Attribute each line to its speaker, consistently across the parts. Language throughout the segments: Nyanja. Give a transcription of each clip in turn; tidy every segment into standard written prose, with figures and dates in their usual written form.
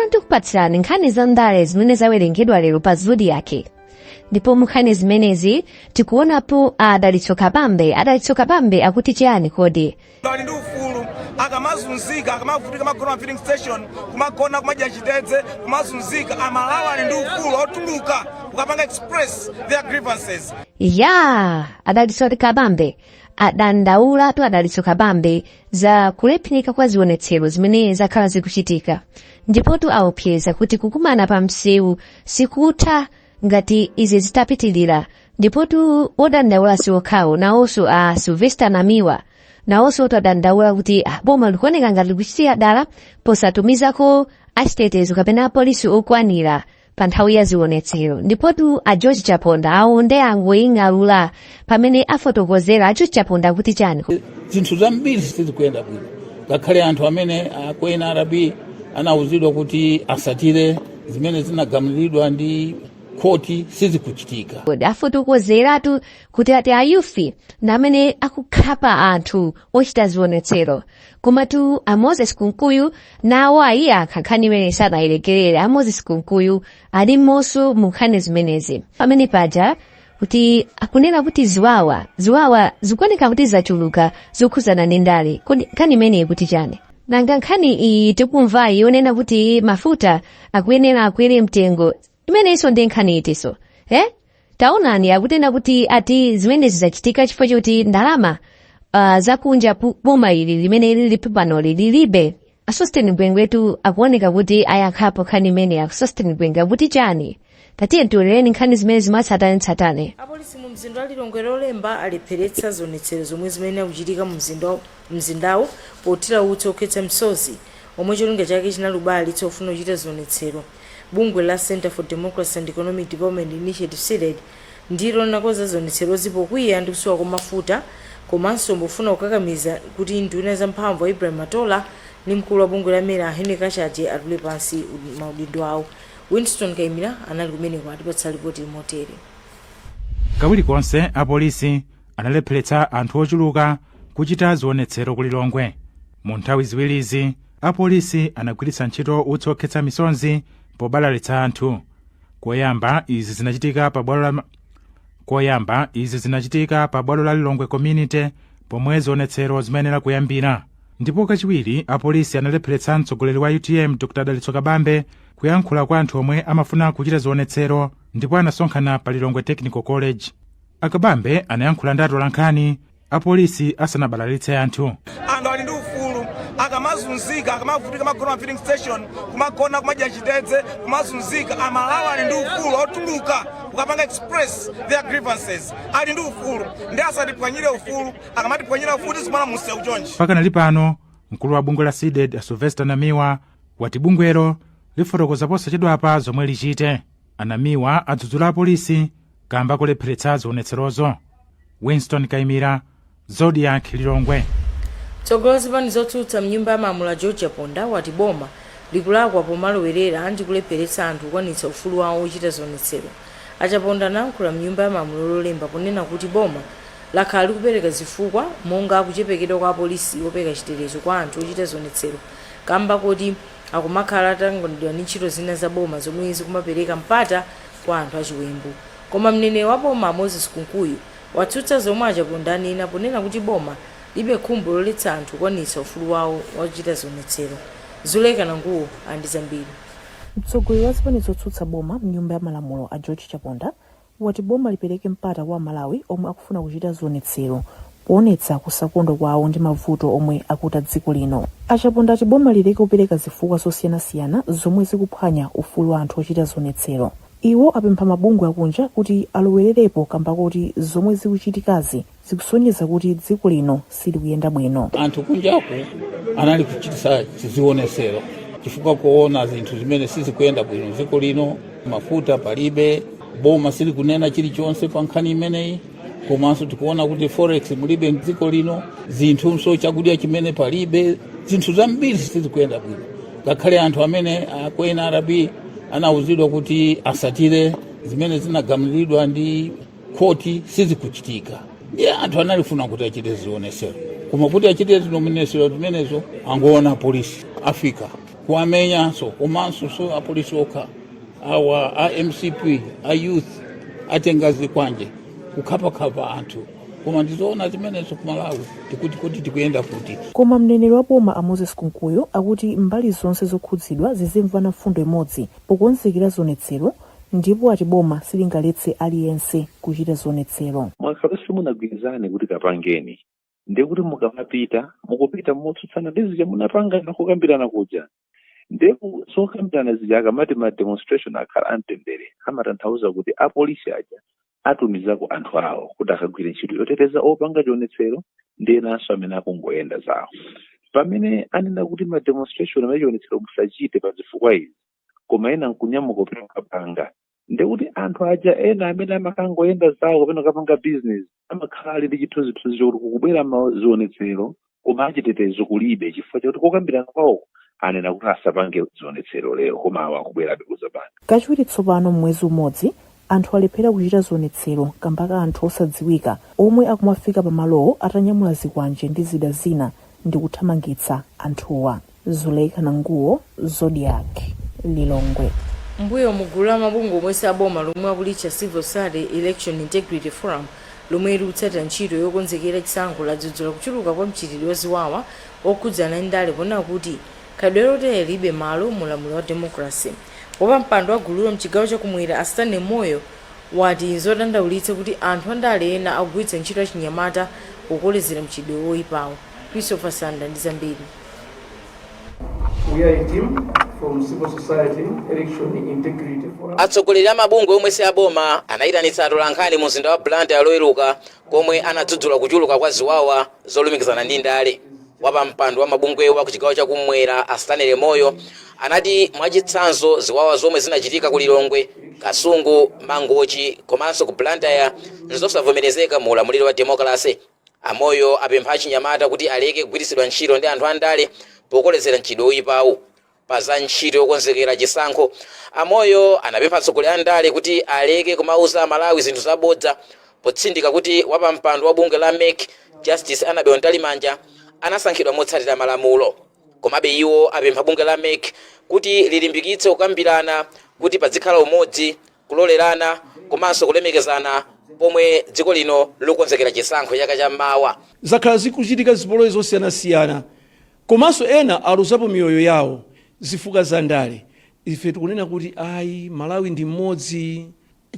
Speaker 1: Tsopano tikupatsirani nkhani za ndale zimene zawerengedwa lero pa Zodiac. Ndipo munkhani zimenezi tikuonapo Adalitso Kabambe akuti chiyani kodi?
Speaker 2: Ndali ndi ufulu akamazunzika akamavutika magona filling station kumagona kumadya chitedze kumazunzika amalawa ali ndi ufulu otuluka ukapanga express their grievances.
Speaker 1: Adalitso Kabambe Adalitso Kabambe za kulephinika kwa zionetsero zimene zakhala zikuchitika. Ndipotu aopseza kuti kukumana pa msewu sikutha ngati izi zitapitilira. Ndipotu odandaula siokhawo nawonso Sylvester Namiwa nawonso odandaula kuti boma likuoneka ngati likuchitira dala posatumizako achitetezo kapena apolisi okwanira pa nthawi ya zionetsero. Ndipotu George Chaponda aonde angoying'alula pamene afotokozera George Chaponda kuti chani
Speaker 3: zinthu zambiri sizikuyenda bwino. Ngakhale anthu amene ku NRB anawuzidwa kuti asatire zimene zinagamuliridwa ndi koti sizikuchitika.
Speaker 1: Afotokozeratu kuti ati ayufi namene akukhapa anthu ochita zionetsero. Komatu Moses Kunkuyu nawo akhakhaniwene sanayilekerere. Moses Kunkuyu ali monso mu nkhani zimenezi. Pamene paja kuti akunena kuti ziwawa zikuoneka kuti zachuluka zokhuzana ndi ndale. Nkhani imeneyi kuti chani? Nanga nkhani iyi tikumva yonena kuti mafuta akuyenera akwere mtengo. Imeneyinso ndi nkhani itiso. Taonani akutenda kuti ati zimenezi zachitika chifukwa choti ndalama zakunja boma ili limene lilipo pano lilibe. Asosteni Bwengwetu akuoneka kuti ayakhapo nkhani imene Asosteni Bwengwe kuti chani? Tatiye tiwereni nkhani zimene zimatsatane.
Speaker 4: Apolisi mu mzinda Lilongwe lolemba alepheretsa zionetsero zomwe zimene akuchitika mu mzindawo potira utsi okhetsa msozi omwe cholinga chake chinalubali tsofuna kuchita zionetsero. Bungwe la Center for Democracy and Economic Development Initiative CEDED ndilo linakonza zionetsero zipokwiya ndi kusowa kwa mafuta komanso mbofuna kukakamiza kuti nduna zamphamvu Ibrahim Matola ndi mkulu wa bungwe la Mera Henry Kashaje atule pansi maudindo awo. Winston Kaimira anali kumeneko atipatsa ripoti motere.
Speaker 5: Kawiri konse apolisi analepheretsa anthu ochuluka kuchita zionetsero ku Lilongwe. Mu nthawi ziwirizi apolisi anagwiritsa ntchito utsi okhetsa misonzi pobalalitsa anthu. Koyamba izi zinachitika pa bwalo la Lilongwe Community pomwe zionetsero zimenera kuyambira. Ndipo kachiwiri apolisi analepheretsa mtsogoleri wa UTM Dr. Adalitso Kabambe kuyankhula kwa anthu omwe amafuna kuchita zionetsero ndipo anasonkhana pa Lilongwe Technical College. Akabambe anayankhula ndi atola nkhani apolisi asanabalalitse anthu.
Speaker 2: Anthu ali ndi ufulu akamazunzika akamavutika magona filling station kumagona kumadya chitedze kumazunzika amalawa ali ndi ufulu otuluka ukapanga express their grievances. Ali ndi ufulu ndi asatipwanyire ufulu akamatipwanyira ufulu zimwana munsewu chonchi.
Speaker 5: Pakanali pano mkulu wa bungwe la CEDED Sylvester Namiwa wati bungwero lifotokoza posachedwapa zomwe lichite. Anamiwa adzudzula apolisi kamba kulepheretsa zionetserozo. Winston Kaimira, Zodiac, Lilongwe.
Speaker 4: Tsogolo zipani zotsutsa mnyumba ya malamulo George Chaponda wati boma likulakwa pomalowerera ndi kulepheretsa anthu kukwanitsa ufulu wawo ochita zionetsero. Achaponda anayankhula mnyumba ya malamulo lolemba ponena kuti boma lakhala likupereka zifukwa monga kuchepekedwa kwa apolisi opeka chitetezo kwa anthu ochita zionetsero kamba kuti akumakhala atangondedwa ndi ntchito zina za boma zomwe zikumapereka mpata kwa anthu achiwembu. Koma mneneri wa boma Moses Kunkuyu watsutsa zomwe Achaponda anena ponena kuti boma libe khumbo loletsa anthu kukwanitsa ufulu wawo wochita zionetsero. Zuleka Nanguwo andi zambiri.
Speaker 6: Mtsogoleri wa zipani zotsutsa boma mnyumba ya malamulo George Chaponda wati boma lipereke mpata kwa Malawi omwe akufuna kuchita zionetsero poonetsa kusakondwa kwawo ndi mavuto omwe akuta dziko lino. Achaponda ati boma lileke kupereka zifukwa zosiyanasiyana zomwe zikuphwanya ufulu wa anthu ochita zionetsero. Iwo apempha mabungwe akunja kuti alowererepo kamba kuti zomwe zikuchitikazi zikusonyeza kuti dziko lino silikuyenda bwino.
Speaker 3: Anthu kunjaku anali kuchitisa zionetsero chifukwa kuona zinthu zimene sizikuyenda bwino dziko lino, mafuta palibe, boma silikunena chilichonse pa nkhani imeneyi, komanso tikuona kuti forex mulibe dziko lino, zinthu chakudya chimene palibe, zinthu zambiri sizikuyenda bwino. Ngakhale anthu amene ku NRB anawuzidwa kuti asatire zimene zinagamuliridwa ndi koti sizikuchitika. Anthu analifuna kuti achite zionetsero. Koma kuti achite zionetsero zimenezo angoona polisi afika kuwamenyanso komanso so apolisi okha awa a MCP a youth atenga zikwanje kukhaphakhapha anthu koma ndizoona zimenezo ku Malawi kuti tikuyenda kuti.
Speaker 6: Koma mneneri wa boma a Moses Kunkuyo akuti mbali zonse zokhudzidwa zizimvana fundo imodzi pokonzekera zionetsero, ndipo ati boma silingaletse aliyense kuchita zionetsero.
Speaker 7: Mwakhalonse munagwirizane kuti kapangeni ndekuti mukapita motsutsana ndi zija munapanga nakukambirana kuja ndeku zokambirana zija akamati ma demonstration akhala amtendere amatanthauza kuti apolisi aja atumizako anthu awo kuti akagwire ntchito yoteteza opanga chionetsero ndi enanso amene akungoyenda zawo. Pamene anena kuti ma demonstration amene chionetsero musachite pa zifukwa izi koma ena nkunyamuka kupita kukapanga ndekuti anthu aja ena amene amakangoyenda zawo kapena kapanga business amakhala ndi chithunzithunzi chokuti kukubwera mazionetsero koma achitetezo kulibe chifukwa chakuti kokambirana kwawo anena kuti asapange zionetsero lero koma awa akubwerabe kuzapanga.
Speaker 6: Kachiwiri tsopano mwezi umodzi anthu alephera kuchita zionetsero kamba ka anthu osadziwika omwe akumafika pamalowo atanyamula zikwanje ndi zida zina ndi kuthamangitsa anthuwa. Zuleika Nanguwo, Zodiac, Lilongwe.
Speaker 4: Mbuyo mugulu la mabungwe omwe saboma lomwe akulitcha Civil Society Election Integrity Forum lomwe likutsata ntchito yokonzekera chisankho ladzudzula kuchuluka kwa mchitidwe waziwawa okhudzana ndale pona kuti khadwe lotere libe malo mulamulo wa democracy. Wapampando wa gululo mchigawo chakumwera Stanley Moyo wati zodandaulitsa kuti anthu andale ena akugwiritsa ntchito achinyamata kukolezera mchitidwe woyipawo. Christopher Sanda ndi zambiri.
Speaker 8: We are a team from Civil Society Election Integrity Forum.
Speaker 9: Atsogoleri a mabungwe omwe si aboma anayitanitsa atolankhani mu mzinda wa Blantyre loweruka komwe anadzudzula kuchuluka kwa ziwawa zolumikizana ndi ndale. Wapampando wa mabungwe wa kuchigawo chakumwera Stanley Moyo anati mwachitsanzo ziwawa zomwe zinachitika ku Lilongwe, Kasungu, Mangochi komanso ku Blantyre nzosavomerezeka mu ulamuliro wa democracy. Amoyo apempha achinyamata kuti aleke kugwiritsidwa ntchito ndi anthu andale pokolezera mchitidwe woyipawo. Pa za ntchito yokonzekera chisankho, Amoyo anapempha atsogoleri a ndale kuti aleke kumauza Malawi zinthu zabodza potsindika kuti wapampando wa bungwe la MEC Justice Annabel Ntalimanja anasankhidwa motsatira malamulo. Komabe iwo apempha bungwe la MEC kuti lilimbikitse kukambirana kuti pazikhala umodzi, kulolerana komanso kulemekezana pomwe dziko lino lokonzekera chisankho chaka chammawa.
Speaker 8: Zakhala zikuchitika zipolowe zosiyanasiyana komanso ena aluzapo miyoyo yawo zifukwa za ndale. Ife tikunena kuti ayi Malawi ndi mmodzi.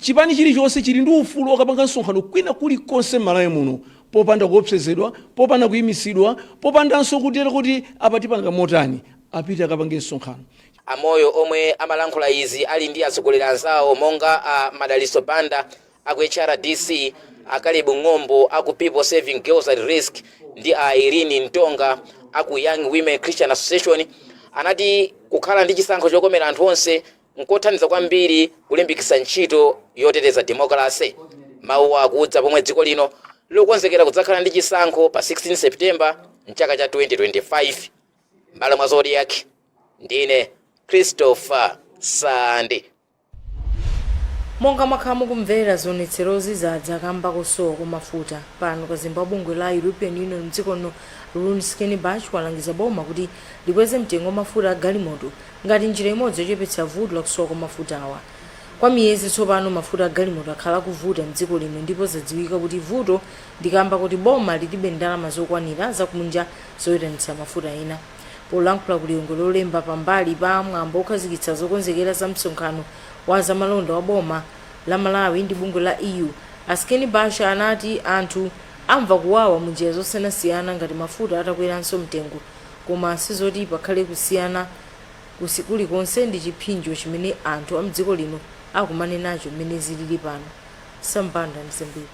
Speaker 8: Chipani chilichonse chili ndi ufulu okapanga msonkhano kwina kulikonse Malawi muno popanda kuopsezedwa, popanda kuyimisidwa, popandanso kutera kuti apatipanga motani apite akapange msonkhano.
Speaker 9: Amoyo omwe amalankhula izi ali ndi atsogoleri anzawo monga a Madaliso Banda aku HRDC, Akalebu Ng'ombo aku People Saving Girls at Risk ndi a Irene Ntonga aku Young Women Christian Association. Anati kukhala ndi chisankho chokomera anthu onse nkothandiza kwambiri kulimbikitsa ntchito yoteteza democracy. Mawu akudza pomwe dziko lino lokonzekera kudzakhala ndi chisankho pa 16 September mchaka cha 2025. Malo mwa Zodiac ndine Christopher Sande.
Speaker 4: Monga makhamu kumvera zionetserozi zadza kamba kusowa kwa mafuta pano ka Zimbabwe la European Union mdziko no Luluni Skenibach walangiza boma kuti likweze mtengo wa mafuta a galimoto ngati njira imodzi yochepetsa vuto la kusowa kwa mafuta awa. Kwa miyezi tsopano mafuta a galimoto akhala kuvuta mdziko lino ndipo zadziwika kuti vuto ndikamba kuti boma lilibe ndalama zokwanira zakunja zoyitanitsa mafuta ena. Polankhula ku Lilongwe lolemba pambali pa mwambo okhazikitsa zokonzekera za msonkhano wa zamalonda wa boma la Malawi ndi bungwe la EU, Skenibach anati anthu amva kuwawa munjira zosiyanasiyana ngati mafuta atakweranso mtengo, koma sizoti pakhale kusiyana kulikonse ndi chiphinjo chimene anthu a mdziko lino akumane nacho mmene zilili pano. Sambanda ndi zambiri.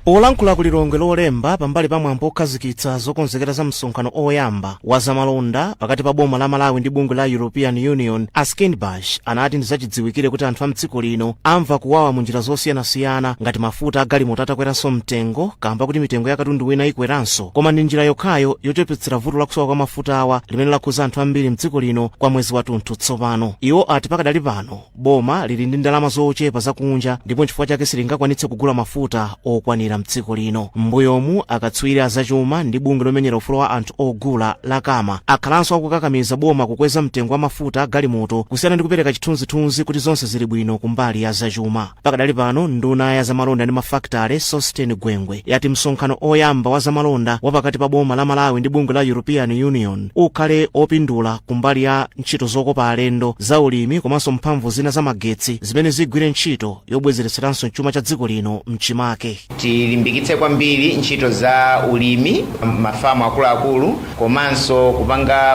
Speaker 10: Olankhula ku Lilongwe lolemba pambali pa mwambo okhazikitsa zokonzekera za msonkhano oyamba wa zamalonda pakati pa boma la Malawi ndi bungwe la European Union, Skenibach anati ndizachidziwikire kuti anthu a mdziko lino amva kuwawa munjira zosiyanasiyana ngati mafuta a galimoto atakweranso mtengo kamba kuti mitengo ya katundu wina ikweranso, koma ndi njira yokhayo yochepetsera vuto la kusowa kwa mafuta awa limene lakhuza anthu ambiri mdziko lino kwa mwezi wathunthu tsopano. Iwo ati pakadali pano boma lili ndi ndalama zochepa zakunja ndipo chifukwa chake silingakwanitse kugula mafuta okwanira oyambirira mdziko lino. Mbuyomu akatswiri azachuma ndi bungwe lomenyera ufulu wa anthu ogula la Kama akhalanso akukakamiza boma kukweza mtengo wa mafuta galimoto kusiyana ndi kupereka chithunzithunzi kuti zonse zili bwino kumbali ya zachuma. Pakadali pano nduna ya zamalonda ndi mafaktare Sostene Gwengwe yati msonkhano oyamba wa zamalonda wapakati pa boma la Malawi ndi bungwe la European Union ukhale opindula kumbali ya ntchito zokopa alendo za ulimi komanso mphamvu zina za magetsi zimene zigwire ntchito yobwezeretseranso chuma cha dziko lino mchimake.
Speaker 11: Tilimbikitse kwambiri ntchito za ulimi mafamu akuluakulu komanso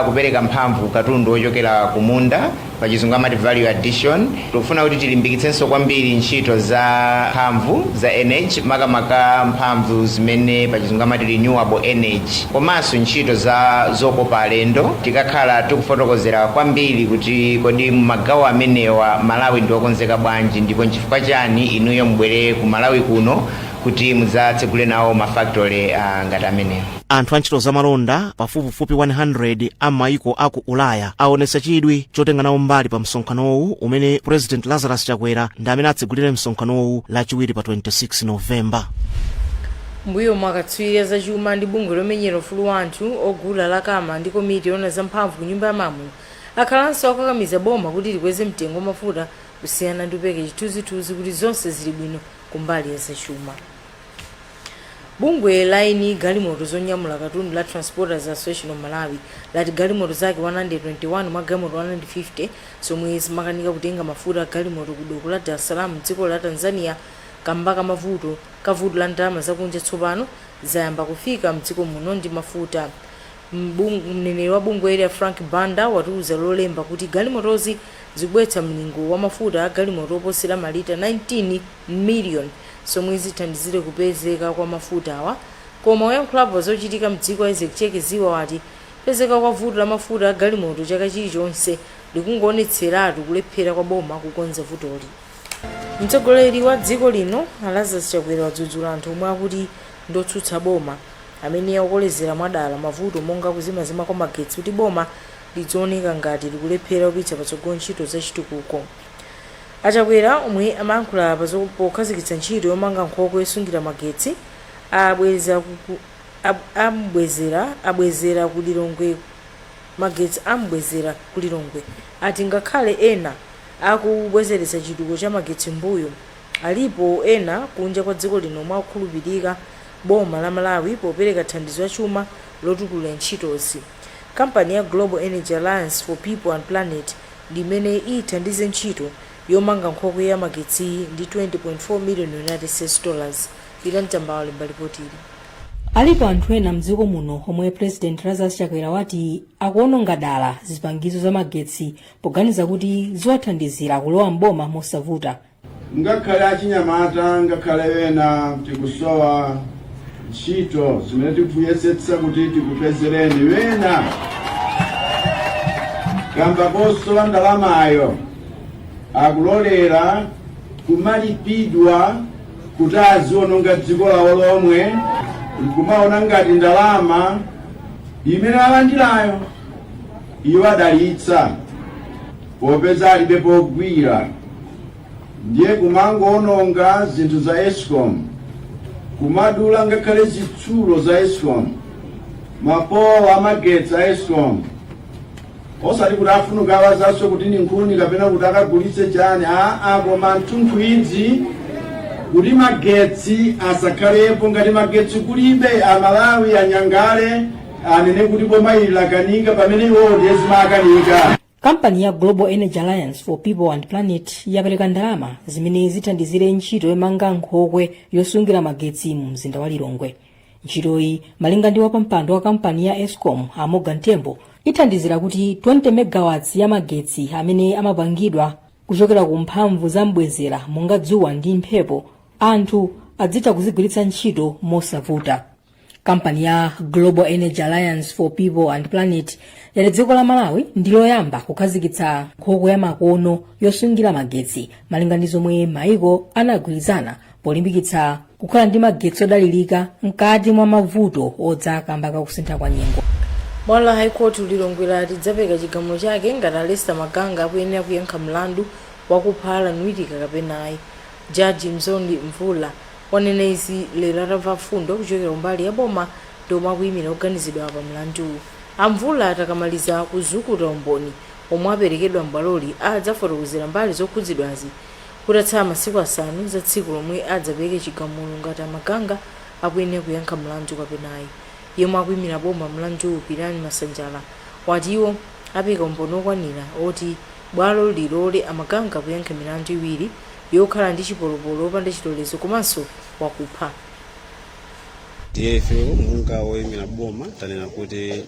Speaker 11: kupereka mphamvu katundu ochokera kumunda pachizungu amati value addition. Tikufuna kuti tilimbikitsenso kwambiri ntchito za mphamvu za energy makamaka mphamvu zimene pachizungu amati renewable energy komanso ntchito za zokopa alendo. Tikakhala tikufotokozera kwambiri kuti kodi magawo amenewa Malawi ndi okonzeka bwanji ndipo nchifukwa chani inuyo mbwere ku Malawi kuno kuti mudzatsegule nawo mafactory ngati amenewa.
Speaker 10: Anthu a ntchito zamalonda pafupifupi 100 a maiko aku Ulaya aonetsa chidwi chotenga nawo mbali pa msonkhanowu umene President Lazarus Chakwera ndi amene atsegulire msonkhanowu lachiwiri pa 26 Novemba.
Speaker 4: Mbuyo mwakatswiri azachuma ndi bungwe lomenyera ufulu wa anthu ogula la Kama ndi komiti yona za mphamvu ku nyumba ya malamulo akhalanso akakamiza boma kuti likweze mtengo wa mafuta kusiyana ndi upeke chithunzithunzi kuti zonse zili bwino kumbali ya zachuma. Bungwe laini galimoto zonyamula katundu la Transporters Association of Malawi lati galimoto zake 121 mwa galimoto 150 zomwe zimakanika kutenga mafuta galimoto ku doko la Dar es Salaam dziko la Tanzania kambaka kavuto la ndalama zakunja tsopano zayamba kufika mdziko muno ndi mafuta. Mneneri wa bungwe area Frank Banda watiuza lolemba kuti galimotozi zikubwetsa mlingo wa mafuta a galimoto oposera malita 19 million somwe zithandizire kupezeka kwa mafuta awa. Koma oyankhulapo zochitika mdziko a Ezekiel Ziwa wati pezeka kwa vuto la mafuta a galimoto chaka chilichonse likungoonetseratu kulephera kwa boma kukonza vutoli. Mtsogoleri wa dziko lino Lazarus Chakwera wadzudzula anthu omwe akuti ndotsutsa boma amene akukolezera mwadala mavuto monga kuzimazima kwa magetsi kuti boma lidzooneka ngati likulephera kupititsa patsogolo ntchito za chitukuko. Achakwera omwe amayankhula pokhazikitsa ntchito yomanga nkhokwe yosungira magetsi abwezera kulilongwe magetsi ambwezera kulilongwe ati ngakhale ena akubwezeretsa chitukuko cha magetsi mbuyo alipo ena kunja kwa dziko lino mwakhulupirika boma la Malawi popereka thandizo la chuma lotukula ntchitozi. Kampani ya Global Energy Alliance for People and Planet limene ithandize ntchito yomanga nkhokwe ya magetsi ndi $20.4 million US. Ila mtambao limbalipotiri.
Speaker 12: Alipo anthu ena mdziko muno omwe President Lazarus Chakwera wati akuononga dala zipangizo za magetsi poganiza kuti ziwathandizira kulowa mboma mosavuta.
Speaker 13: Ngakhale achinyamata ngakhale ena tikusowa ntchito zimene tikuyesetsa kuti tikupezereni wena kamba kosowa ndalamayo akulolera kumalipidwa kuti aziononga dziko lawo lomwe kumaona ngati ndalama imene alandirayo iwo adalitsa popeza alibe pogwira ndiye kumangoononga zinthu za Eskom kumadula ngakhale zitsulo za Eskom mapowa amagetsi a Eskom osati kuti afunuka awazaso kuti ni nkhuni kapena kuti akagulitse chani koma nthunthu idzi kuti magetsi asakhalepo ngati magetsi kulibe Amalawi anyangale anene kuti boma ili lakanika pamene iwo ndezimakanika.
Speaker 12: Kampani ya Global Energy Alliance for People and Planet yapereka ndalama zimene zithandizire ntchito yomanga nkhokwe yosungira magetsi mu mzinda wa Lilongwe. Ntchitoyi malinga ndi wapampando wa kampani ya Eskom Morgan Tembo ithandizira kuti 20 megawatts ya magetsi amene amapangidwa kuchokera ku mphamvu za mbwezera monga dzuwa ndi mphepo anthu adzitha kuzigwiritsa ntchito mosavuta. Kampani ya Global Energy Alliance for People and Planet yati dziko la Malawi ndi loyamba kukhazikitsa nkhokwe ya makono yosungira magetsi malinga ndi zomwe maiko anagwirizana polimbikitsa kukhala ndi magetsi odalirika mkati mwa mavuto odzaka mbaka kusintha kwa nyengo.
Speaker 4: Bwalo la High Court Lilongwe lati lidzapereka chigamulo chake ngati Alesta Maganga akuyenera kuyankha mlandu wakupha Alan Whittaker kapena ayi. Jaji Mzondi Mvula wanena izi lero atamva fundo kuchokera mbali ya boma ndomwe akuyimira kuganizidwa pa mlandu. Amvula atakamaliza kuzukuta umboni omwe aperekedwa m'bwaloli adzafotokozera mbali zokhudzidwazi kutatha masiku asanu za tsiku lomwe adzapereke chigamulo ngati amaganga akuyenera kuyankha mlandu kapenayi. Yemwe akuyimira boma mlandu Pirani Masanjala wati iwo apeka umboni okwanira oti bwalo lilole amaganga kuyankha milandu iwiri yokhala ndi chipolopolo opanda chilolezo komanso wakupha.
Speaker 14: DFO munga woyimira boma tanena kuti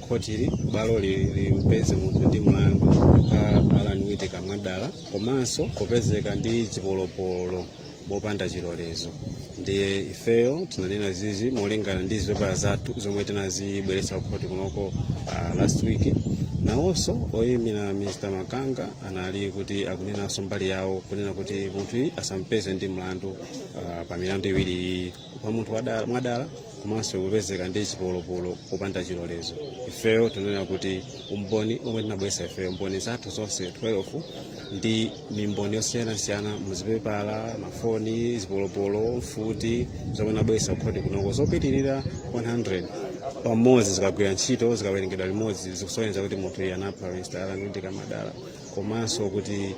Speaker 14: khotili bwalo limpeze munthu ndi mlandu Alan Whittaker Mwadala komanso kupezeka ndi chipolopolo bopanda chilolezo. Ndiye ifeyo tinanena zizi molingana ndi zopala zathu zomwe tinazibweretsa kukhoti kunoko last week. Nawonso oyimira Mr. Makanga anali kuti akunenaso mbali yawo kunena kuti munthu asampeze ndi mlandu pa milandu iwiri pa munthu Mwadala komanso kupezeka ndi chipolopolo popanda chilolezo. Ifeyo tinanena kuti umboni omwe tinabweretsa ifeyo mboni zathu zonse 12 ndi mimboni yosiyanasiyana muzipepala mafoni zipolopolo mfuti zomwe tinabweretsa kukhoti kunoko zopitirira 100 pamodzi zikagwira ntchito zikawerengedwa limodzi zikusonyeza kuti munthu anapha Mr. Alan Whittaker Mwadala komanso kuti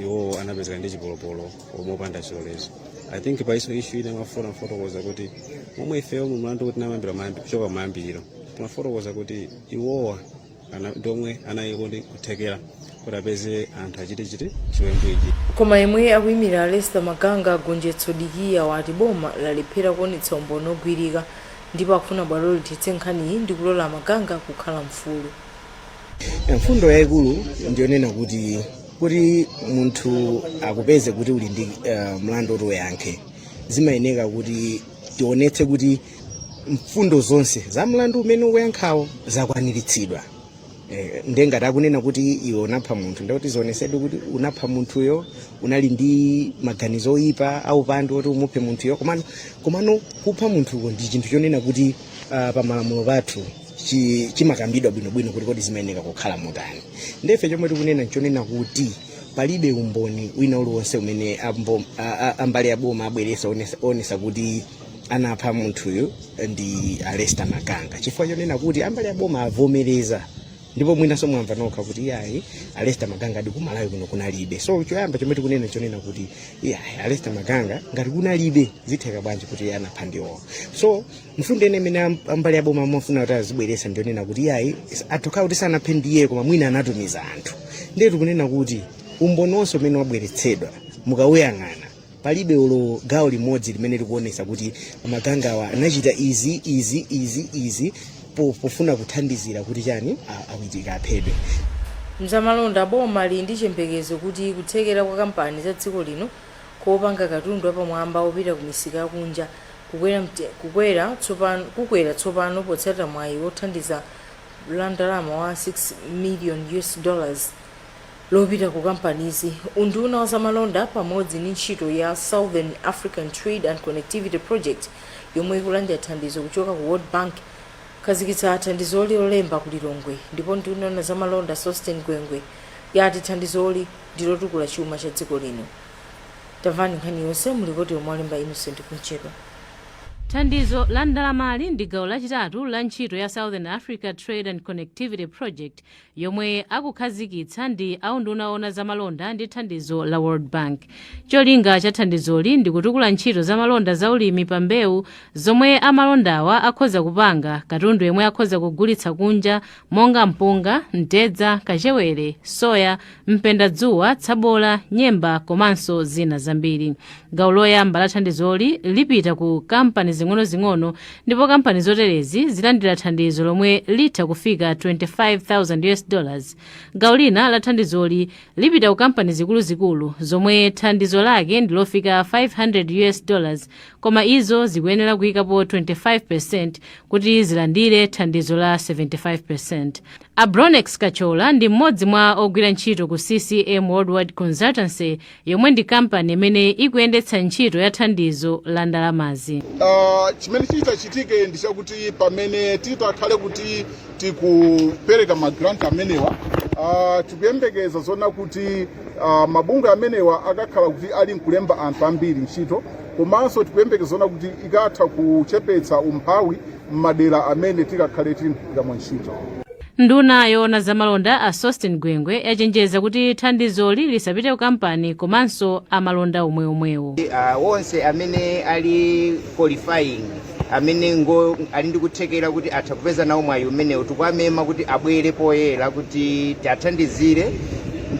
Speaker 14: iwo anapezeka ndi chipolopolo mopanda chilolezo. I think paiso issue ine mafotokoza kuti momwe ifeyo mu mlandu kuti namayambira kuchoka mayambiriro timafotokoza kuti iwowa ndomwe anayikuti kuthekera kuti apeze anthu achite chiwembu ichi.
Speaker 4: Koma yemwe akuyimira Lester Maganga Gonjetso Dikiya wati boma lalephera kuonetsa umboni ogwirika ndipo akufuna bwalo lithetse nkhaniyi ndi kulola Maganga kukhala mfulu.
Speaker 15: Mfundo yayikulu ndiyonena kuti munthu akupeze kuti uli ndi mlandu oti uyankhe zimayeneka kuti tionetse kuti mfundo zonse za mlandu umene ukuyankhawo zakwaniritsidwa. Ndengati akunena kuti iwe unapha munthu ndikuti zionesedwe kuti unapha munthuyo unali ndi maganizo oyipa au pandi oti umuphe munthuyo komano kupha munthuko ndi chinthu chonena kuti pa malamulo pathu chimakambidwa bwinobwino kuti kodi zimayeneka kukhala motani. Ndefe chomwe tikunena nchonena kuti palibe umboni wina uliwonse umene ambali aboma abweretsa onesa kuti anapha munthuyo ndi Lester Maganga. Chifukwa chonena kuti ambali aboma avomereza ndipo mwinaso mwamva nokha kuti yayi Lester Maganga adi kumalawi kuno kunalibe. So choyamba chomwe tikunena chonena kuti yayi Lester Maganga ngati kunalibe zitheka bwanji kuti anapha ndiwo. So mfundo ene imene ambali aboma amafuna kuti azibweretsa ndionena kuti yayi atokha kuti sanaphe ndiye koma mwina anatumiza anthu. Ndiye tikunena kuti umboni wonse umene wabweretsedwa mukawuyang'ana palibe ulo gawo limodzi limene likuonesa kuti Maganga awa anachita izi pofuna kuthandizira kuti chani Whittaker aphedwe.
Speaker 4: Mzamalonda boma ali ndi chiyembekezo kuti kuthekera kwa kampani za dziko lino kopanga katundu apamwamba opita ku misika yakunja kukwera tsopano potsata mwayi wothandiza ndalama wa $6 million lopita ku kampanizi. Unduna wa zamalonda pamodzi ndi ntchito ya Southern African Trade and Connectivity Project yomwe ikulandira thandizo kuchoka ku World Bank khazikitsa thandizoli lolemba ku Lilongwe ndipo nduna wa zamalonda Sosten Gwengwe yati thandizoli ndilotukula chuma cha dziko lino. Tamvani nkhani yonse mulipoti omwe alemba Innocent Kunchedwa.
Speaker 16: Thandizo la ndalamali ndi gawo lachitatu la ntchito ya Southern Africa Trade and Connectivity Project yomwe akukhazikitsa ndi aunduna ona zamalonda ndi thandizo la World Bank. Cholinga cha thandizoli ndi kutukula ntchito zamalonda za ulimi pa mbewu zomwe amalondawa akhoza kupanga katundu yemwe akhoza kugulitsa kunja monga mpunga, mtedza, kachewere, soya, mpendadzuwa, tsabola, nyemba komanso zina zambiri. Gawo loyamba la thandizoli lipita ku kampani zing'ono ndipo kampani zoterezi zilandira thandizo lomwe litha kufika $25,000. Gawo lina la thandizoli lipita ku kampani zikuluzikulu zomwe thandizo lake ndilofika $500 koma izo zikuyenera kuyikapo 25% kuti zilandire thandizo la 75%. Abronex Kachola ndi mmodzi mwa ogwira ntchito ku CCM Worldwide Consultancy yomwe ndi kampani imene ikuyendetsa ntchito ya thandizo la ndalamazi.
Speaker 17: Chimene chitachitike ndi chakuti pamene titakhale kuti tikupereka magrant amenewa tikuyembekeza zona kuti mabungwe amenewa akakhala kuti ali nkulemba anthu ambiri ntchito komanso tikuyembekezana kuti ikatha kuchepetsa umphawi m'madera amene tikakhale tikugwira ntchito.
Speaker 16: nduna yoona zamalonda a Sostin Gwengwe yachenjeza kuti thandizoli lisapite ku kampani komanso amalonda omweomwewo.
Speaker 11: Wonse amene ali qualifying amene ali ndi kuthekera kuti atha kupeza nawo mwayi umenewu tikuwamema kuti abwere poyera kuti tiathandizire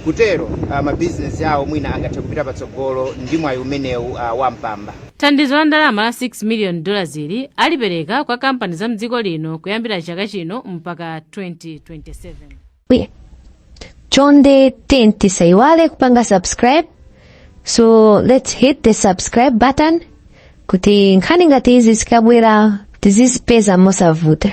Speaker 11: kutero mabizinesi awo mwina angathe kupita patsogolo ndi mwayi umenewu wampamba.
Speaker 16: thandizo la ndalama la $6 million alipereka kwa kampani za mdziko lino kuyambira chaka chino mpaka 2027.
Speaker 1: Chonde tisaiwale kupanga subscribe, so let's hit the subscribe button kuti nkhani ngati izi zikabwera tizizipeza mosavuta.